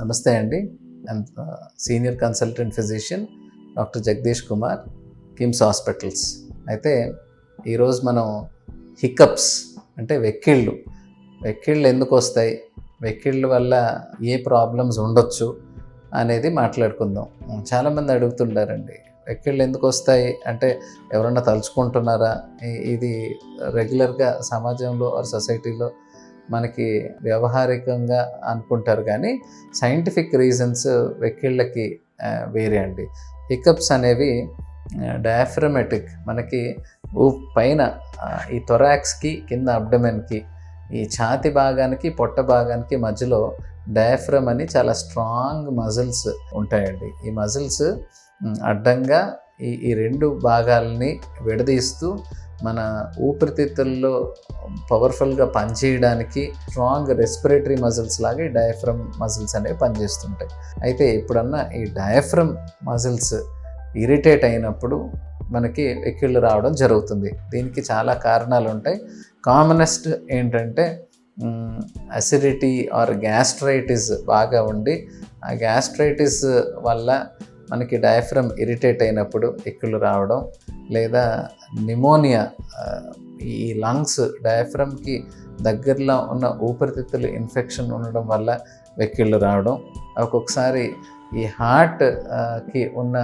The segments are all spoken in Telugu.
నమస్తే అండి. Senior consultant physician doctor Jagadish Kumar, KIMS hospitals. అయితే ఈరోజు మనం హికప్స్ అంటే వెక్కిళ్ళు ఎందుకు వస్తాయి, వెక్కిళ్ళ వల్ల ఏ ప్రాబ్లమ్స్ ఉండొచ్చు అనేది మాట్లాడుకుందాం. చాలామంది అడుగుతుంటారండి, వెక్కిళ్ళు ఎందుకు వస్తాయి అంటే ఎవరన్నా తలుచుకుంటున్నారా? ఇది రెగ్యులర్గా సమాజంలో ఆర్ సొసైటీలో మనకి వ్యవహారికంగా అనుకుంటారు, కానీ సైంటిఫిక్ రీజన్స్ వెక్కిళ్ళకి వేరే అండి. హికప్స్ అనేవి డయాఫ్రమెటిక్, మనకి పైన ఈ థొరాక్స్కి కింద అబ్డమెన్కి, ఈ ఛాతి భాగానికి పొట్ట భాగానికి మధ్యలో డయాఫ్రమ్ అని చాలా స్ట్రాంగ్ మజిల్స్ ఉంటాయండి. ఈ మజిల్స్ అడ్డంగా ఈ రెండు భాగాలని విడదీస్తూ మన ఊపిరితిత్తుల్లో పవర్ఫుల్గా పనిచేయడానికి స్ట్రాంగ్ రెస్పిరేటరీ మజిల్స్ లాగే డయాఫ్రమ్ మజిల్స్ అనేవి పనిచేస్తుంటాయి. అయితే ఎప్పుడన్నా ఈ డయాఫ్రమ్ మజిల్స్ ఇరిటేట్ అయినప్పుడు మనకి వెక్కిళ్ళు రావడం జరుగుతుంది. దీనికి చాలా కారణాలు ఉంటాయి. కామనెస్ట్ ఏంటంటే అసిడిటీ ఆర్ గ్యాస్ట్రైటిస్ బాగా ఉండి, ఆ గ్యాస్ట్రైటిస్ వల్ల మనకి డయాఫ్రమ్ ఇరిటేట్ అయినప్పుడు వెక్కిళ్ళు రావడం, లేదా నిమోనియా, ఈ లంగ్స్ డయాఫ్రమ్కి దగ్గరలో ఉన్న ఊపిరితిత్తులు ఇన్ఫెక్షన్ ఉండడం వల్ల వెక్కిళ్ళు రావడం, ఒక్కొక్కసారి ఈ హార్ట్కి ఉన్న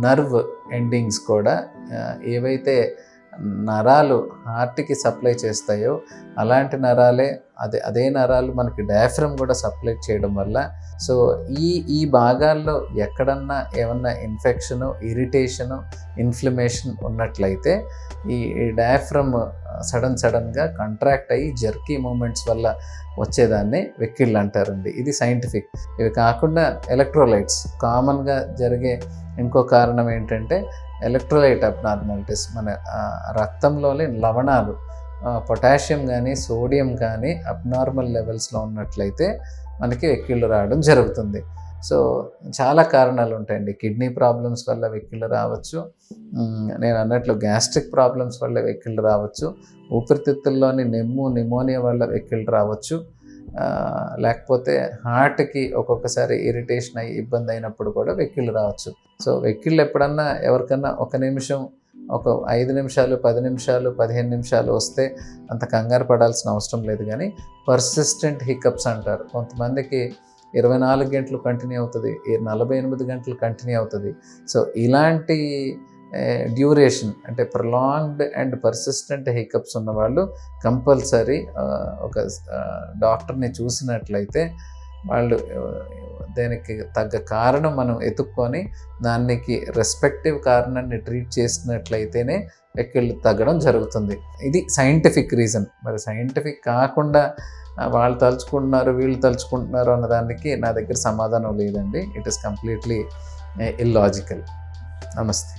నర్వ్ ఎండింగ్స్ కూడా ఏవైతే నరాలు హార్ట్కి సప్లై చేస్తాయో అలాంటి నరాలే అదే నరాలు మనకి డయాఫ్రమ్ కూడా సప్లై చేయడం వల్ల, సో ఈ భాగాల్లో ఎక్కడన్నా ఏమన్నా ఇన్ఫెక్షను, ఇరిటేషను, ఇన్ఫ్లమేషన్ ఉన్నట్లయితే ఈ డయాఫ్రమ్ సడన్గా కంట్రాక్ట్ అయ్యి జర్కీ మూమెంట్స్ వల్ల వచ్చేదాన్ని వెక్కిళ్ళు అంటారండి. ఇది సైంటిఫిక్. ఇవి కాకుండా ఎలక్ట్రోలైట్స్ కామన్గా జరిగే ఇంకో కారణం ఏంటంటే ఎలక్ట్రోలైట్ అబ్నార్మాలిటీస్. మన రక్తంలోని లవణాలు, పొటాషియం కానీ సోడియం కానీ అబ్నార్మల్ లెవెల్స్లో ఉన్నట్లయితే మనకి వెక్కిళ్ళు రావడం జరుగుతుంది. సో చాలా కారణాలు ఉంటాయండి. కిడ్నీ ప్రాబ్లమ్స్ వల్ల వెక్కిళ్ళు రావచ్చు, నేను అన్నట్లు గ్యాస్ట్రిక్ ప్రాబ్లమ్స్ వల్ల వెక్కిళ్ళు రావచ్చు, ఊపిరితిత్తుల్లోని నిమోనియా వల్ల వెక్కిళ్ళు రావచ్చు, లేకపోతే హార్ట్కి ఒక్కొక్కసారి ఇరిటేషన్ అయ్యి ఇబ్బంది అయినప్పుడు కూడా వెక్కిళ్ళు రావచ్చు. సో వెక్కిళ్ళు ఎప్పుడన్నా ఎవరికన్నా ఒక నిమిషం, ఒక 5 నిమిషాలు, 10 నిమిషాలు, 15 నిమిషాలు వస్తే అంత కంగారు పడాల్సిన అవసరం లేదు. కానీ పర్సిస్టెంట్ హికప్స్ అంటారు. కొంతమందికి 24 గంటలు కంటిన్యూ అవుతుంది, 48 గంటలు కంటిన్యూ అవుతుంది. సో ఇలాంటి డ్యూరేషన్ అంటే ప్రొలాంగ్డ్ అండ్ పర్సిస్టెంట్ హికప్స్ ఉన్నవాళ్ళు కంపల్సరీ ఒక డాక్టర్ని చూసినట్లయితే వాళ్ళు దానికి తగ్గ కారణం మనం ఎతుక్కొని దానికి రెస్పెక్టివ్ కారణాన్ని ట్రీట్ చేసినట్లయితేనే వెక్కిళ్ళు తగ్గడం జరుగుతుంది. ఇది సైంటిఫిక్ రీజన్. మరి సైంటిఫిక్ కాకుండా వాళ్ళు తలుచుకుంటున్నారు, వీళ్ళు తలుచుకుంటున్నారు అన్నదానికి నా దగ్గర సమాధానం లేదండి. It is completely illogical. నమస్తే.